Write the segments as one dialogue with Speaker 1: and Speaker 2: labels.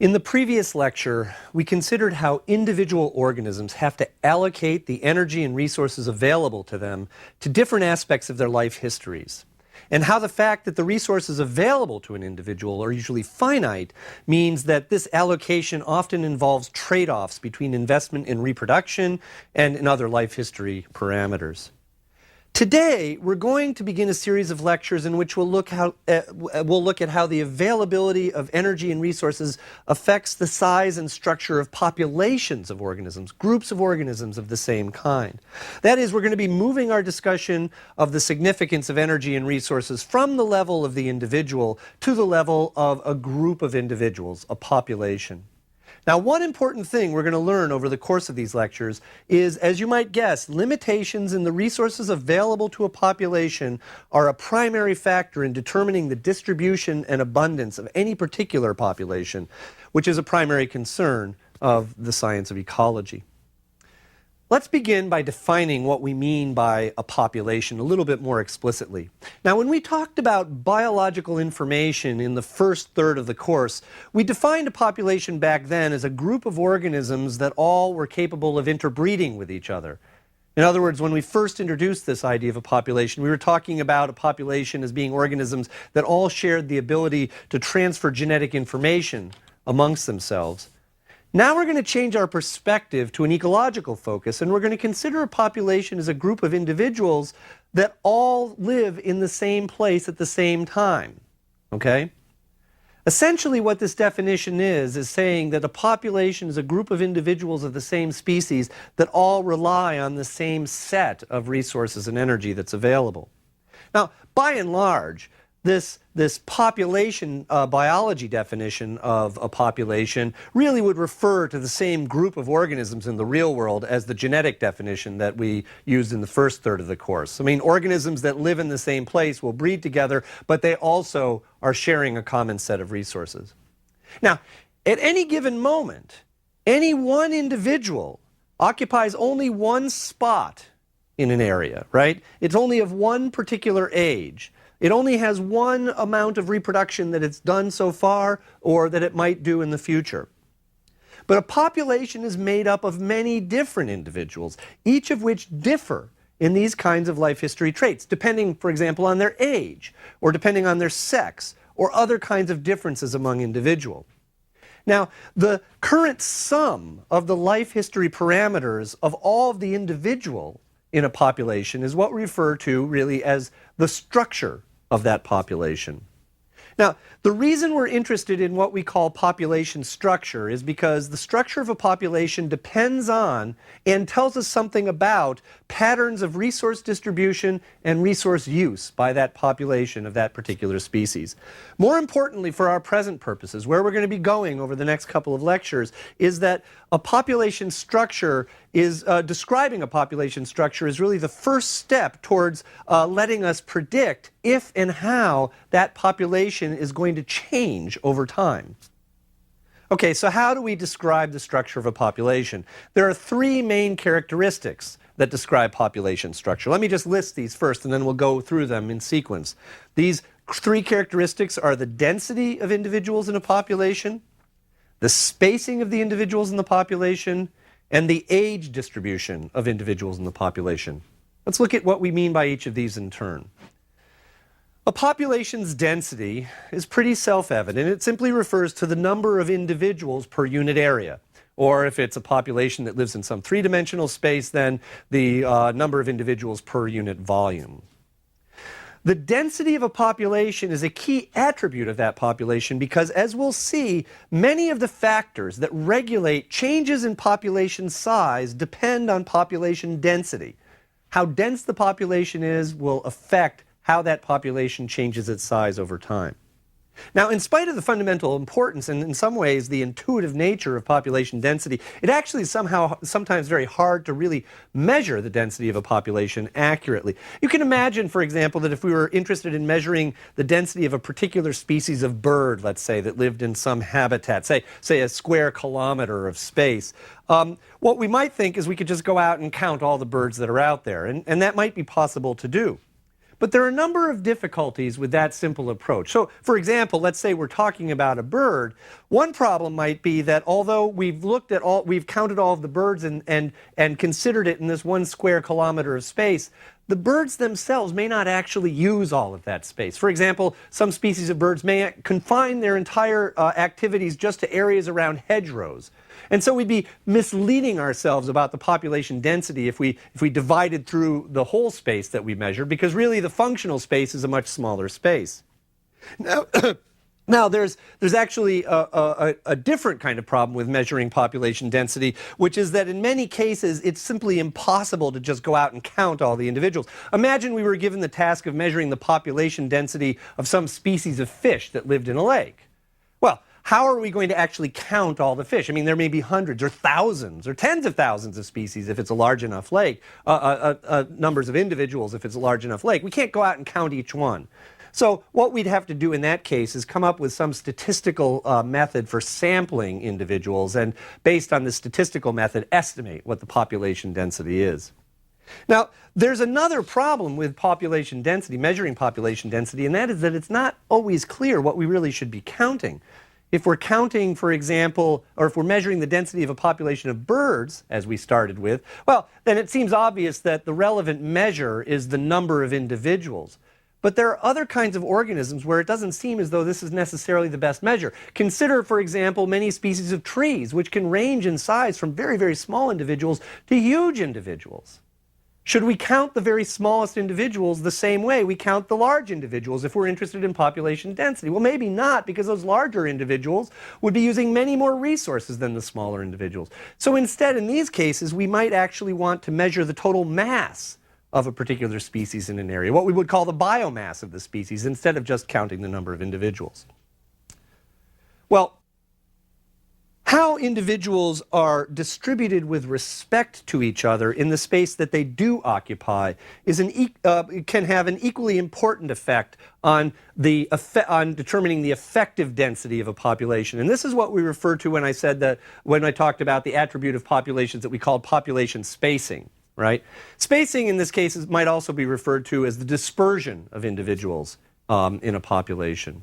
Speaker 1: In the previous lecture, we considered how individual organisms have to allocate the energy and resources available to them to different aspects of their life histories, and how the fact that the resources available to an individual are usually finite means that this allocation often involves trade-offs between investment in reproduction and in other life history parameters. Today, we're going to begin a series of lectures in which we'll look at how the availability of energy and resources affects the size and structure of populations of organisms, groups of organisms of the same kind. That is, we're going to be moving our discussion of the significance of energy and resources from the level of the individual to the level of a group of individuals, a population. Now, one important thing we're going to learn over the course of these lectures is, as you might guess, limitations in the resources available to a population are a primary factor in determining the distribution and abundance of any particular population, which is a primary concern of the science of ecology. Let's begin by defining what we mean by a population a little bit more explicitly. Now, when we talked about biological information in the first third of the course, we defined a population back then as a group of organisms that all were capable of interbreeding with each other. In other words, when we first introduced this idea of a population, we were talking about a population as being organisms that all shared the ability to transfer genetic information amongst themselves. Now we're going to change our perspective to an ecological focus, and we're going to consider a population as a group of individuals that all live in the same place at the same time. Okay? Essentially, what this definition is saying that a population is a group of individuals of the same species that all rely on the same set of resources and energy that's available. Now, by and large, this population biology definition of a population really would refer to the same group of organisms in the real world as the genetic definition that we used in the first third of the course. I mean, organisms that live in the same place will breed together, but they also are sharing a common set of resources. Now, at any given moment, any one individual occupies only one spot in an area, right? It's only of one particular age. It only has one amount of reproduction that it's done so far or that it might do in the future. But a population is made up of many different individuals, each of which differ in these kinds of life history traits, depending, for example, on their age, or depending on their sex, or other kinds of differences among individuals. Now, the current sum of the life history parameters of all of the individual in a population is what we refer to really as the structure of that population. Now, the reason we're interested in what we call population structure is because the structure of a population depends on and tells us something about patterns of resource distribution and resource use by that population of that particular species. More importantly, for our present purposes, where we're going to be going over the next couple of lectures, is that a population structure is, describing a population structure is really the first step towards letting us predict if and how that population is going to change over time. Okay, so how do we describe the structure of a population? There are three main characteristics that describe population structure. Let me just list these first, and then we'll go through them in sequence. These three characteristics are the density of individuals in a population, the spacing of the individuals in the population, and the age distribution of individuals in the population. Let's look at what we mean by each of these in turn. A population's density is pretty self-evident. It simply refers to the number of individuals per unit area. Or if it's a population that lives in some three-dimensional space, then the number of individuals per unit volume. The density of a population is a key attribute of that population because, as we'll see, many of the factors that regulate changes in population size depend on population density. How dense the population is will affect how that population changes its size over time. Now, in spite of the fundamental importance and in some ways the intuitive nature of population density, it actually is sometimes very hard to really measure the density of a population accurately. You can imagine, for example, that if we were interested in measuring the density of a particular species of bird, let's say, that lived in some habitat, say a square kilometer of space, what we might think is we could just go out and count all the birds that are out there, and that might be possible to do. But there are a number of difficulties with that simple approach. So, for example, let's say we're talking about a bird. One problem might be that although we've counted all of the birds and considered it in this 1 square kilometer of space, the birds themselves may not actually use all of that space. For example, some species of birds may confine their entire activities just to areas around hedgerows. And so we'd be misleading ourselves about the population density if we divided through the whole space that we measure, because really the functional space is a much smaller space. Now, there's actually a different kind of problem with measuring population density, which is that in many cases it's simply impossible to just go out and count all the individuals. Imagine we were given the task of measuring the population density of some species of fish that lived in a lake. Well, how are we going to actually count all the fish? I mean, there may be hundreds or thousands or tens of thousands of species if it's a large enough lake, numbers of individuals if it's a large enough lake. We can't go out and count each one. So what we'd have to do in that case is come up with some statistical method for sampling individuals, and based on the statistical method, estimate what the population density is. Now, there's another problem with population density, measuring population density, and that is that it's not always clear what we really should be counting. If we're counting, for example, or if we're measuring the density of a population of birds, as we started with, well, then it seems obvious that the relevant measure is the number of individuals. But there are other kinds of organisms where it doesn't seem as though this is necessarily the best measure. Consider, for example, many species of trees, which can range in size from very, very small individuals to huge individuals. Should we count the very smallest individuals the same way we count the large individuals if we're interested in population density? Well, maybe not, because those larger individuals would be using many more resources than the smaller individuals. So instead, in these cases, we might actually want to measure the total mass of a particular species in an area, what we would call the biomass of the species, instead of just counting the number of individuals. Well, how individuals are distributed with respect to each other in the space that they do occupy can have an equally important effect on determining the effective density of a population. And this is what we refer to when I talked about the attribute of populations that we called population spacing. Right? Spacing in this case might also be referred to as the dispersion of individuals in a population.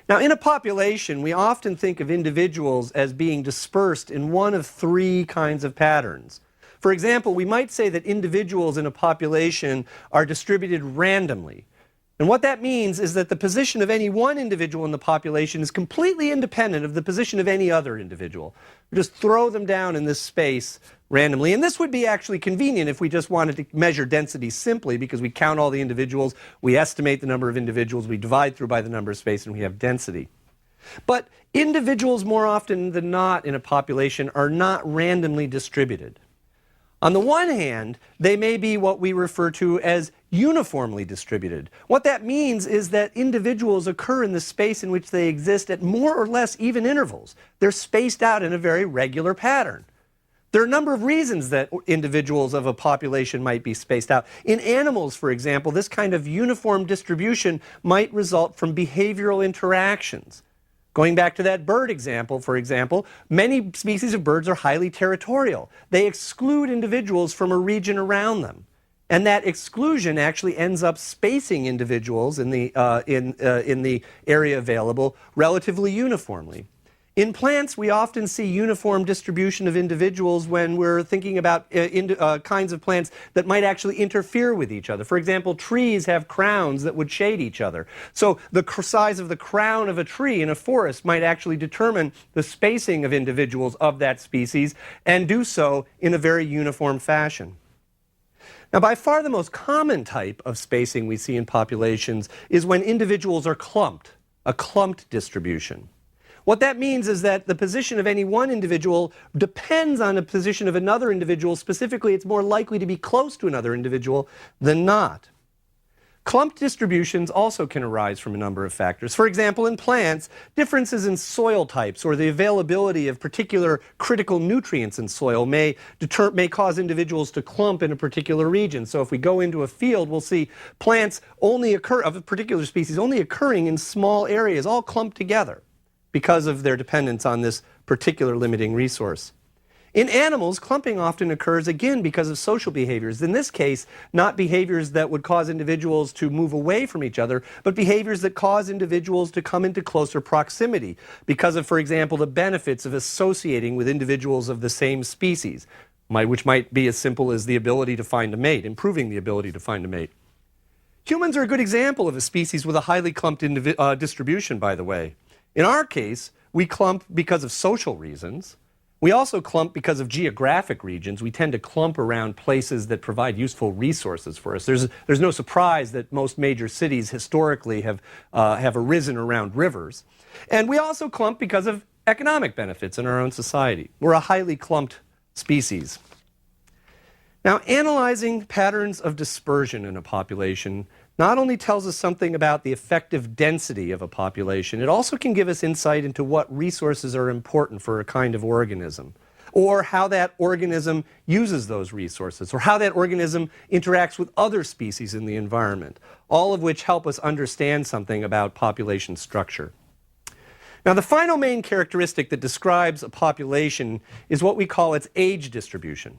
Speaker 1: Now, in a population, we often think of individuals as being dispersed in one of 3 kinds of patterns. For example, we might say that individuals in a population are distributed randomly. And what that means is that the position of any one individual in the population is completely independent of the position of any other individual. We just throw them down in this space randomly. And this would be actually convenient if we just wanted to measure density simply, because we count all the individuals, we estimate the number of individuals, we divide through by the number of space, and we have density. But individuals, more often than not in a population, are not randomly distributed. On the one hand, they may be what we refer to as uniformly distributed. What that means is that individuals occur in the space in which they exist at more or less even intervals. They're spaced out in a very regular pattern. There are a number of reasons that individuals of a population might be spaced out. In animals, for example, this kind of uniform distribution might result from behavioral interactions. Going back to that bird example, for example, many species of birds are highly territorial. They exclude individuals from a region around them. And that exclusion actually ends up spacing individuals in the area available relatively uniformly. In plants, we often see uniform distribution of individuals when we're thinking about kinds of plants that might actually interfere with each other. For example, trees have crowns that would shade each other. So the size of the crown of a tree in a forest might actually determine the spacing of individuals of that species, and do so in a very uniform fashion. Now, by far the most common type of spacing we see in populations is when individuals are clumped, a clumped distribution. What that means is that the position of any one individual depends on the position of another individual. Specifically, it's more likely to be close to another individual than not. Clumped distributions also can arise from a number of factors. For example, in plants, differences in soil types or the availability of particular critical nutrients in soil may cause individuals to clump in a particular region. So if we go into a field, we'll see plants of a particular species only occurring in small areas, all clumped together, because of their dependence on this particular limiting resource. In animals, clumping often occurs again because of social behaviors. In this case, not behaviors that would cause individuals to move away from each other, but behaviors that cause individuals to come into closer proximity because of, for example, the benefits of associating with individuals of the same species, which might be as simple as the ability to find a mate, improving the ability to find a mate. Humans are a good example of a species with a highly clumped distribution, by the way. In our case, we clump because of social reasons. We also clump because of geographic regions. We tend to clump around places that provide useful resources for us. There's no surprise that most major cities historically have arisen around rivers. And we also clump because of economic benefits in our own society. We're a highly clumped species. Now, analyzing patterns of dispersion in a population not only tells us something about the effective density of a population, it also can give us insight into what resources are important for a kind of organism, or how that organism uses those resources, or how that organism interacts with other species in the environment, all of which help us understand something about population structure. Now, the final main characteristic that describes a population is what we call its age distribution.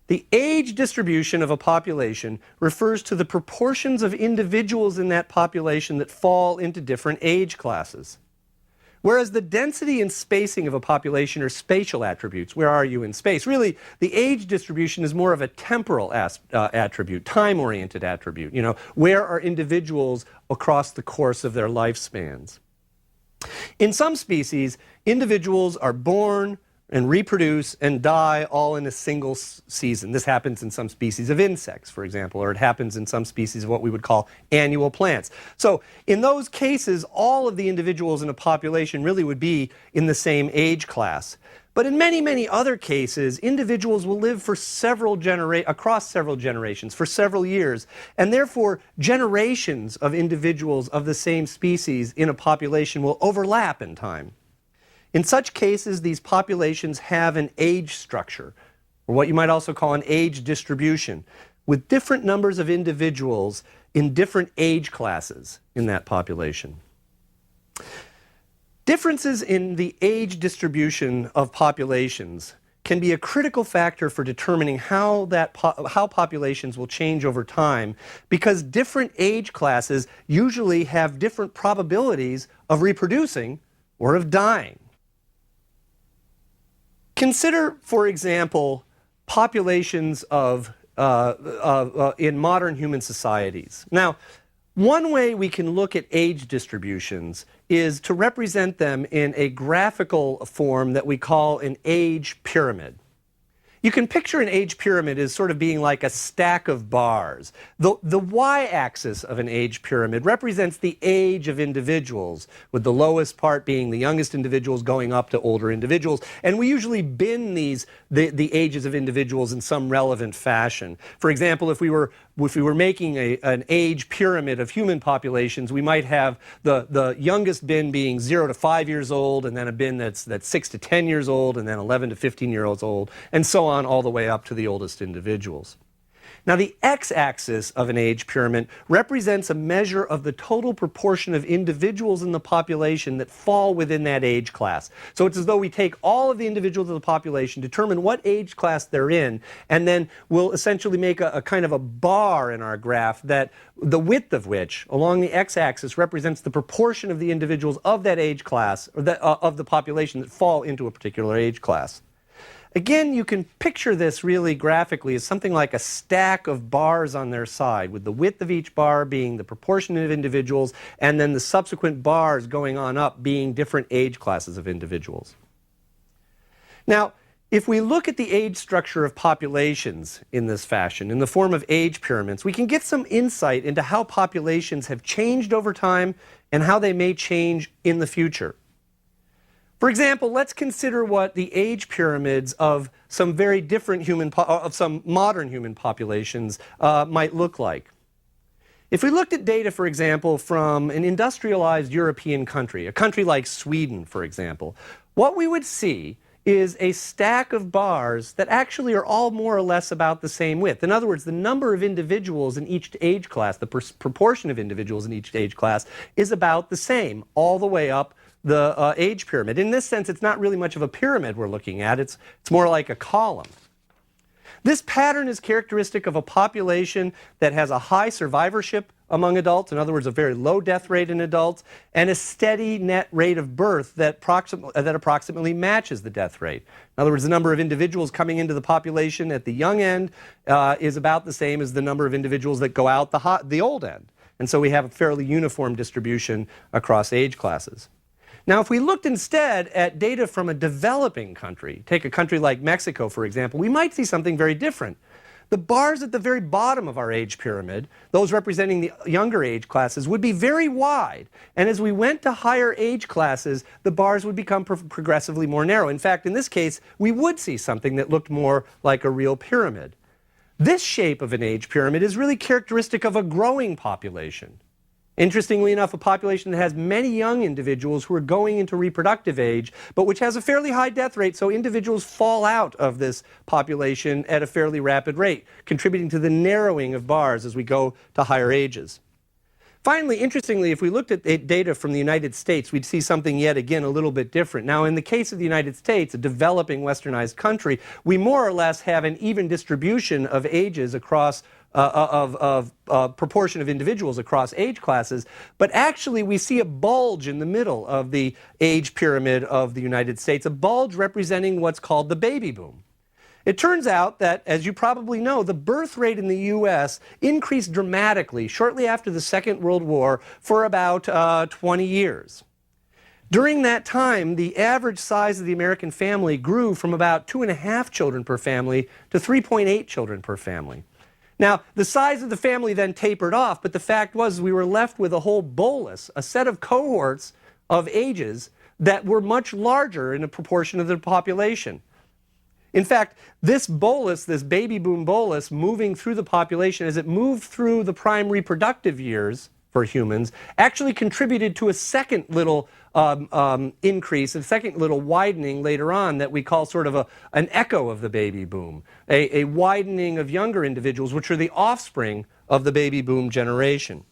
Speaker 1: The age distribution of a population refers to the proportions of individuals in that population that fall into different age classes. Whereas the density and spacing of a population are spatial attributes. Where are you in space? Really, the age distribution is more of a temporal attribute, time-oriented attribute. You know, where are individuals across the course of their lifespans? In some species, individuals are born and reproduce and die all in a single season. This happens in some species of insects, for example, or it happens in some species of what we would call annual plants. So in those cases, all of the individuals in a population really would be in the same age class. But in many, many other cases, individuals will live for across several generations, for several years, and therefore generations of individuals of the same species in a population will overlap in time. In such cases, these populations have an age structure, or what you might also call an age distribution, with different numbers of individuals in different age classes in that population. Differences in the age distribution of populations can be a critical factor for determining how populations will change over time, because different age classes usually have different probabilities of reproducing or of dying. Consider, for example, populations in modern human societies. Now, one way we can look at age distributions is to represent them in a graphical form that we call an age pyramid. You can picture an age pyramid as sort of being like a stack of bars. The y-axis of an age pyramid represents the age of individuals, with the lowest part being the youngest individuals going up to older individuals. And we usually bin the ages of individuals in some relevant fashion. For example, if we were making an age pyramid of human populations, we might have the youngest bin being 0 to 5 years old, and then a bin that's 6 to 10 years old, and then 11 to 15 years old, and so on all the way up to the oldest individuals. Now, the x-axis of an age pyramid represents a measure of the total proportion of individuals in the population that fall within that age class. So it's as though we take all of the individuals of the population, determine what age class they're in, and then we'll essentially make a kind of a bar in our graph that the width of which, along the x-axis, represents the proportion of the individuals of that age class, or of the population that fall into a particular age class. Again, you can picture this really graphically as something like a stack of bars on their side, with the width of each bar being the proportion of individuals, and then the subsequent bars going on up being different age classes of individuals. Now, if we look at the age structure of populations in this fashion, in the form of age pyramids, we can get some insight into how populations have changed over time and how they may change in the future. For example, let's consider what the age pyramids of some very different some modern human populations might look like. If we looked at data, for example, from an industrialized European country, a country like Sweden, for example, what we would see is a stack of bars that actually are all more or less about the same width. In other words, the number of individuals in each age class, the proportion of individuals in each age class, is about the same all the way up the age pyramid. In this sense, it's not really much of a pyramid we're looking at. It's more like a column. This pattern is characteristic of a population that has a high survivorship among adults, in other words, a very low death rate in adults, and a steady net rate of birth that approximately matches the death rate. In other words, the number of individuals coming into the population at the young end is about the same as the number of individuals that go out the old end. And so we have a fairly uniform distribution across age classes. Now, if we looked instead at data from a developing country, take a country like Mexico, for example, we might see something very different. The bars at the very bottom of our age pyramid, those representing the younger age classes, would be very wide. And as we went to higher age classes, the bars would become progressively more narrow. In fact, in this case, we would see something that looked more like a real pyramid. This shape of an age pyramid is really characteristic of a growing population. Interestingly enough, a population that has many young individuals who are going into reproductive age, but which has a fairly high death rate, so individuals fall out of this population at a fairly rapid rate, contributing to the narrowing of bars as we go to higher ages. Finally, interestingly, if we looked at data from the United States, we'd see something yet again a little bit different. Now, in the case of the United States, a developing westernized country, we more or less have an even distribution of ages across proportion of individuals across age classes, but actually we see a bulge in the middle of the age pyramid of the United States, a bulge representing what's called the baby boom. It turns out that, as you probably know, the birth rate in the U.S. increased dramatically shortly after the Second World War for about 20 years. During that time, the average size of the American family grew from about 2.5 children per family to 3.8 children per family. Now, the size of the family then tapered off, but the fact was we were left with a whole bolus, a set of cohorts of ages that were much larger in a proportion of the population. In fact, this bolus, this baby boom bolus, moving through the population as it moved through the prime reproductive years for humans, actually contributed to a second little increase, a second little widening later on that we call sort of an echo of the baby boom, a widening of younger individuals, which are the offspring of the baby boom generation.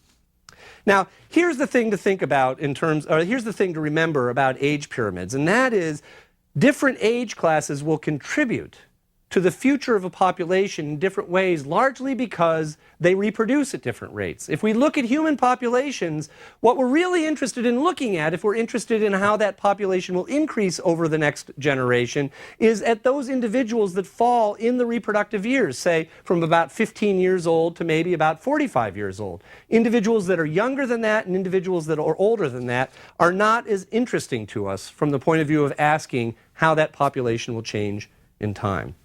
Speaker 1: Now, here's the thing to think about here's the thing to remember about age pyramids, and that is different age classes will contribute to the future of a population in different ways, largely because they reproduce at different rates. If we look at human populations, what we're really interested in looking at, if we're interested in how that population will increase over the next generation, is at those individuals that fall in the reproductive years, say from about 15 years old to maybe about 45 years old. Individuals that are younger than that and individuals that are older than that are not as interesting to us from the point of view of asking how that population will change in time.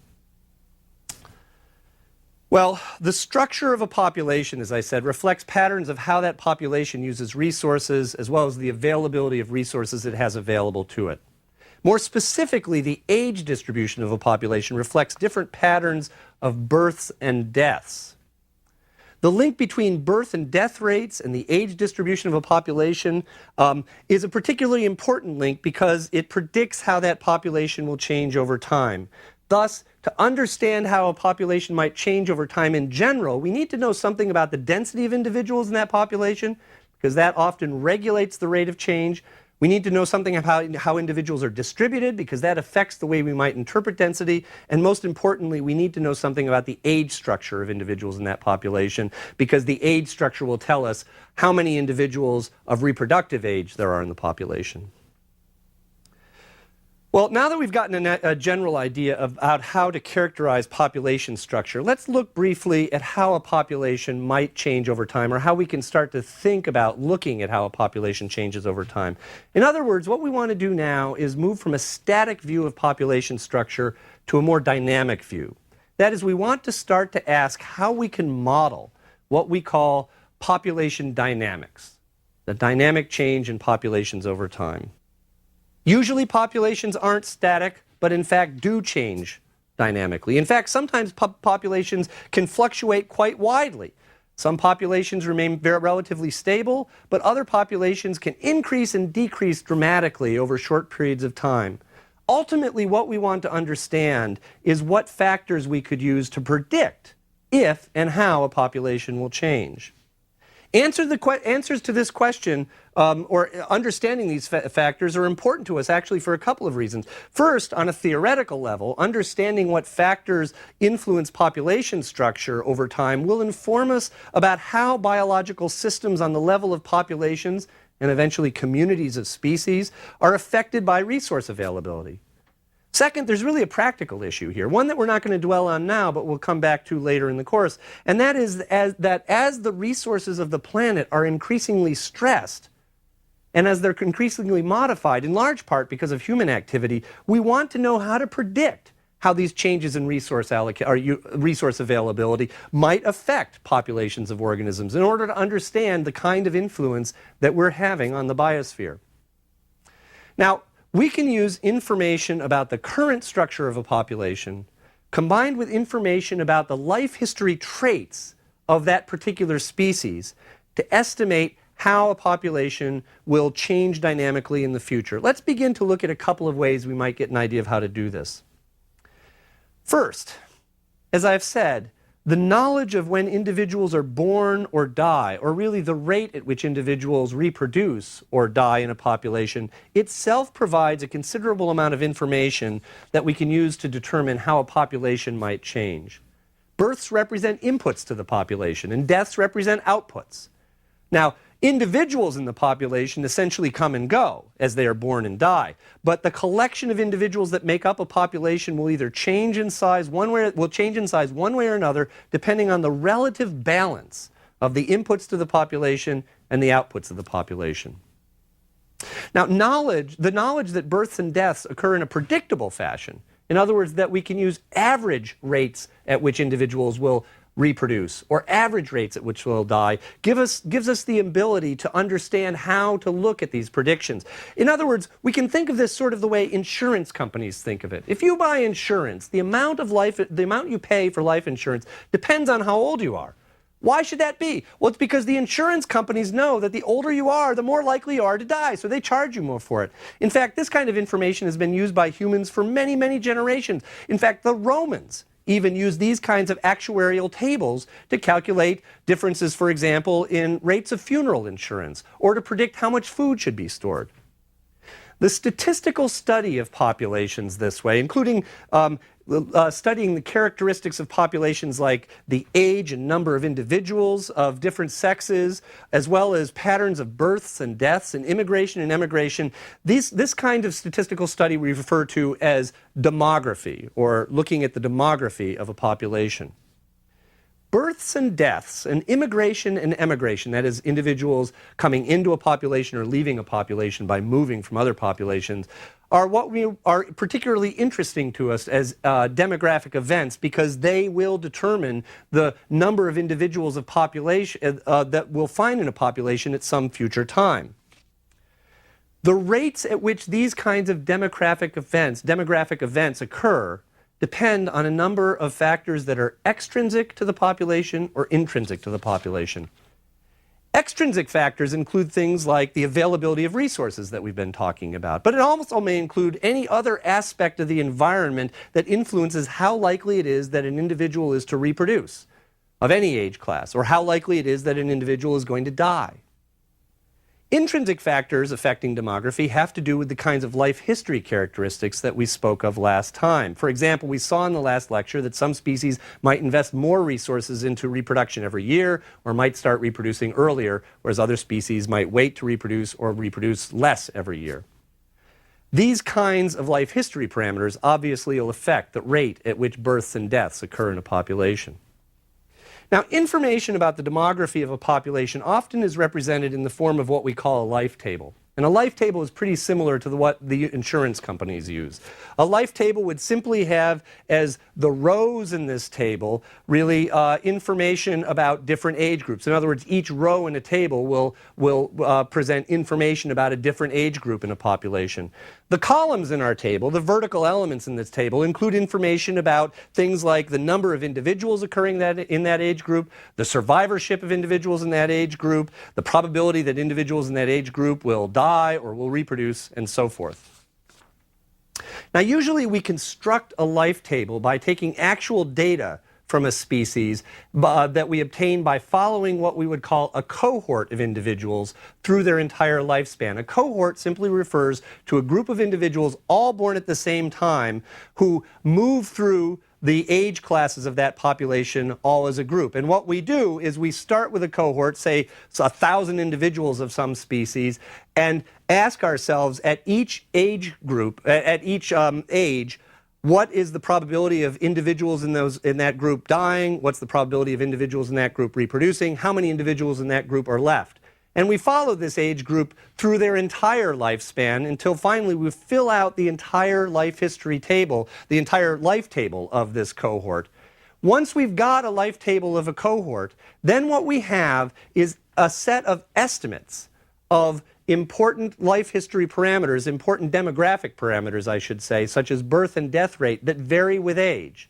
Speaker 1: Well, the structure of a population, as I said, reflects patterns of how that population uses resources as well as the availability of resources it has available to it. More specifically, the age distribution of a population reflects different patterns of births and deaths. The link between birth and death rates and the age distribution of a population is a particularly important link because it predicts how that population will change over time. Thus, to understand how a population might change over time in general, we need to know something about the density of individuals in that population, because that often regulates the rate of change. We need to know something about how individuals are distributed, because that affects the way we might interpret density. And most importantly, we need to know something about the age structure of individuals in that population, because the age structure will tell us how many individuals of reproductive age there are in the population. Well, now that we've gotten a general idea about how to characterize population structure, let's look briefly at how a population might change over time, or how we can start to think about looking at how a population changes over time. In other words, what we want to do now is move from a static view of population structure to a more dynamic view. That is, we want to start to ask how we can model what we call population dynamics, the dynamic change in populations over time. Usually populations aren't static, but in fact do change dynamically. In fact, sometimes populations can fluctuate quite widely. Some populations remain relatively stable, but other populations can increase and decrease dramatically over short periods of time. Ultimately, what we want to understand is what factors we could use to predict if and how a population will change. Answers to this question, or understanding these factors, are important to us actually for a couple of reasons. First, on a theoretical level, understanding what factors influence population structure over time will inform us about how biological systems on the level of populations and eventually communities of species are affected by resource availability. Second, there's really a practical issue here, one that we're not going to dwell on now, but we'll come back to later in the course, and that is as the resources of the planet are increasingly stressed, and as they're increasingly modified, in large part because of human activity, we want to know how to predict how these changes in resource availability might affect populations of organisms in order to understand the kind of influence that we're having on the biosphere. Now, we can use information about the current structure of a population combined with information about the life history traits of that particular species to estimate how a population will change dynamically in the future. Let's begin to look at a couple of ways we might get an idea of how to do this. First, as I've said, the knowledge of when individuals are born or die, or really the rate at which individuals reproduce or die in a population, itself provides a considerable amount of information that we can use to determine how a population might change. Births represent inputs to the population, and deaths represent outputs. Now, individuals in the population essentially come and go as they are born and die, but the collection of individuals that make up a population will either change in size one way or another, depending on the relative balance of the inputs to the population and the outputs of the population. Now, the knowledge that births and deaths occur in a predictable fashion, in other words, that we can use average rates at which individuals will reproduce, or average rates at which will die, gives us the ability to understand how to look at these predictions. In other words, we can think of this sort of the way insurance companies think of it. If you buy insurance, the amount you pay for life insurance depends on how old you are. Why should that be? Well, it's because the insurance companies know that the older you are, the more likely you are to die, so they charge you more for it. In fact, this kind of information has been used by humans for many, many generations. In fact, the Romans even use these kinds of actuarial tables to calculate differences, for example, in rates of funeral insurance, or to predict how much food should be stored. The statistical study of populations this way, including studying the characteristics of populations like the age and number of individuals of different sexes, as well as patterns of births and deaths and immigration and emigration. This kind of statistical study we refer to as demography, or looking at the demography of a population. Births and deaths and immigration and emigration, that is, individuals coming into a population or leaving a population by moving from other populations, are what are particularly interesting to us as demographic events, because they will determine the number of individuals of population that we'll find in a population at some future time. The rates at which these kinds of demographic events occur depend on a number of factors that are extrinsic to the population or intrinsic to the population. Extrinsic factors include things like the availability of resources that we've been talking about, but it also may include any other aspect of the environment that influences how likely it is that an individual is to reproduce, of any age class, or how likely it is that an individual is going to die. Intrinsic factors affecting demography have to do with the kinds of life history characteristics that we spoke of last time. For example, we saw in the last lecture that some species might invest more resources into reproduction every year, or might start reproducing earlier, whereas other species might wait to reproduce or reproduce less every year. These kinds of life history parameters obviously will affect the rate at which births and deaths occur in a population. Now, information about the demography of a population often is represented in the form of what we call a life table. And a life table is pretty similar to what the insurance companies use. A life table would simply have as the rows in this table really information about different age groups. In other words, each row in a table will present information about a different age group in a population. The columns in our table, the vertical elements in this table, include information about things like the number of individuals occurring in that age group, the survivorship of individuals in that age group, the probability that individuals in that age group will die or will reproduce, and so forth. Now, usually we construct a life table by taking actual data from a species that we obtain by following what we would call a cohort of individuals through their entire lifespan. A cohort simply refers to a group of individuals all born at the same time who move through the age classes of that population all as a group. And what we do is we start with a cohort, say 1,000 individuals of some species, and ask ourselves at each age group, at each age, what is the probability of individuals in that group dying? What's the probability of individuals in that group reproducing? How many individuals in that group are left? And we follow this age group through their entire lifespan until finally we fill out the entire life history table, the entire life table of this cohort. Once we've got a life table of a cohort, then what we have is a set of estimates of important life history parameters, important demographic parameters, I should say, such as birth and death rate that vary with age.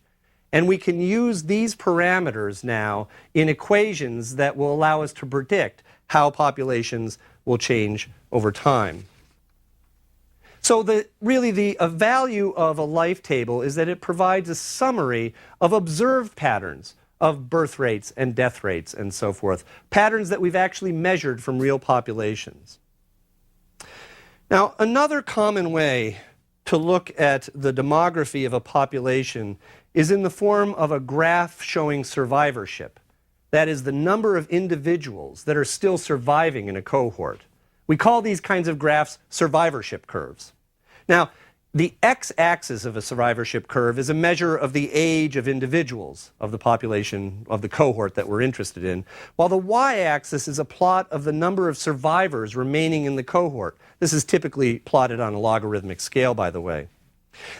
Speaker 1: And we can use these parameters now in equations that will allow us to predict how populations will change over time. So really the value of a life table is that it provides a summary of observed patterns of birth rates and death rates and so forth, patterns that we've actually measured from real populations. Now, another common way to look at the demography of a population is in the form of a graph showing survivorship. That is, the number of individuals that are still surviving in a cohort. We call these kinds of graphs survivorship curves. Now, the x-axis of a survivorship curve is a measure of the age of individuals of the population of the cohort that we're interested in, while the y-axis is a plot of the number of survivors remaining in the cohort. This is typically plotted on a logarithmic scale, by the way.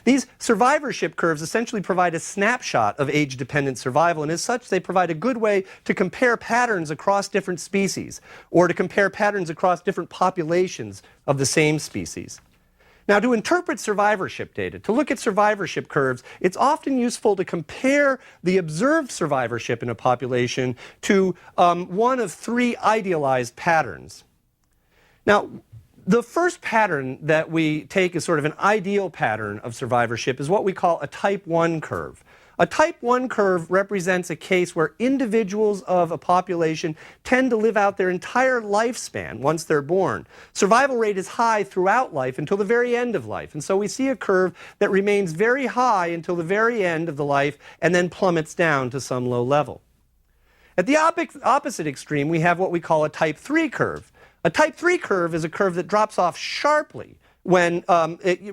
Speaker 1: These survivorship curves essentially provide a snapshot of age-dependent survival, and as such they provide a good way to compare patterns across different species, or to compare patterns across different populations of the same species. Now, to interpret survivorship data, to look at survivorship curves, it's often useful to compare the observed survivorship in a population to one of three idealized patterns. Now, the first pattern that we take as sort of an ideal pattern of survivorship is what we call a type 1 curve. A type 1 curve represents a case where individuals of a population tend to live out their entire lifespan once they're born. Survival rate is high throughout life until the very end of life. And so we see a curve that remains very high until the very end of the life and then plummets down to some low level. At the opposite extreme, we have what we call a type 3 curve. A type 3 curve is a curve that drops off sharply when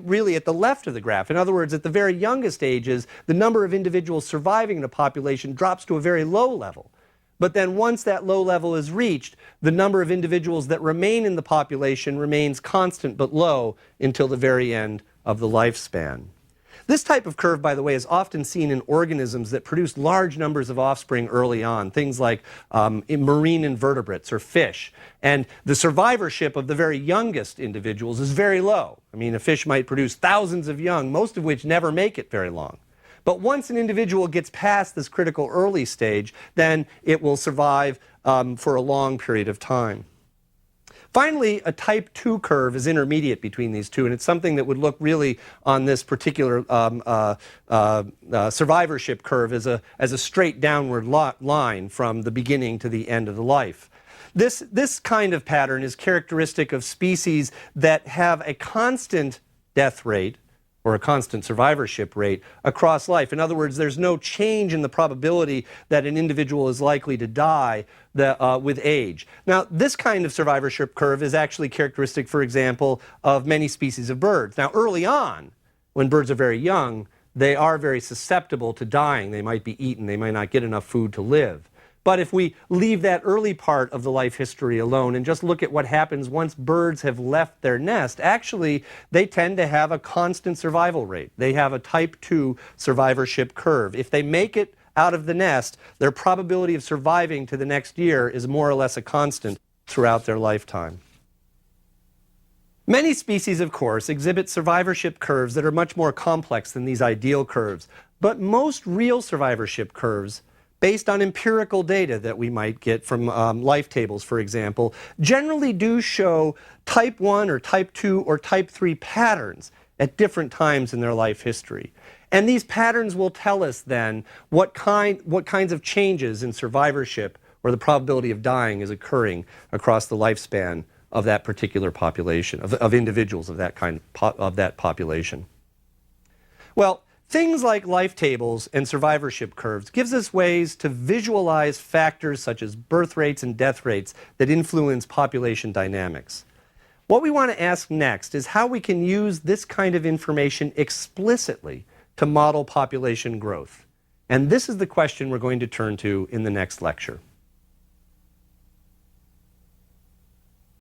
Speaker 1: really at the left of the graph. In other words, at the very youngest ages, the number of individuals surviving in a population drops to a very low level. But then once that low level is reached, the number of individuals that remain in the population remains constant but low until the very end of the lifespan. This type of curve, by the way, is often seen in organisms that produce large numbers of offspring early on, things like marine invertebrates or fish. And the survivorship of the very youngest individuals is very low. I mean, a fish might produce thousands of young, most of which never make it very long. But once an individual gets past this critical early stage, then it will survive for a long period of time. Finally, a type 2 curve is intermediate between these two, and it's something that would look really on this particular survivorship curve as a straight downward line from the beginning to the end of the life. This kind of pattern is characteristic of species that have a constant death rate or a constant survivorship rate across life. In other words, there's no change in the probability that an individual is likely to die with age. Now, this kind of survivorship curve is actually characteristic, for example, of many species of birds. Now, early on, when birds are very young, they are very susceptible to dying. They might be eaten. They might not get enough food to live. But if we leave that early part of the life history alone and just look at what happens once birds have left their nest, actually, they tend to have a constant survival rate. They have a type 2 survivorship curve. If they make it out of the nest, their probability of surviving to the next year is more or less a constant throughout their lifetime. Many species, of course, exhibit survivorship curves that are much more complex than these ideal curves. But most real survivorship curves, based on empirical data that we might get from life tables, for example, generally do show type 1 or type 2 or type 3 patterns at different times in their life history. And these patterns will tell us then what kinds of changes in survivorship or the probability of dying is occurring across the lifespan of that particular population, of individuals of that of that population. Well, things like life tables and survivorship curves gives us ways to visualize factors such as birth rates and death rates that influence population dynamics. What we want to ask next is how we can use this kind of information explicitly to model population growth. And this is the question we're going to turn to in the next lecture.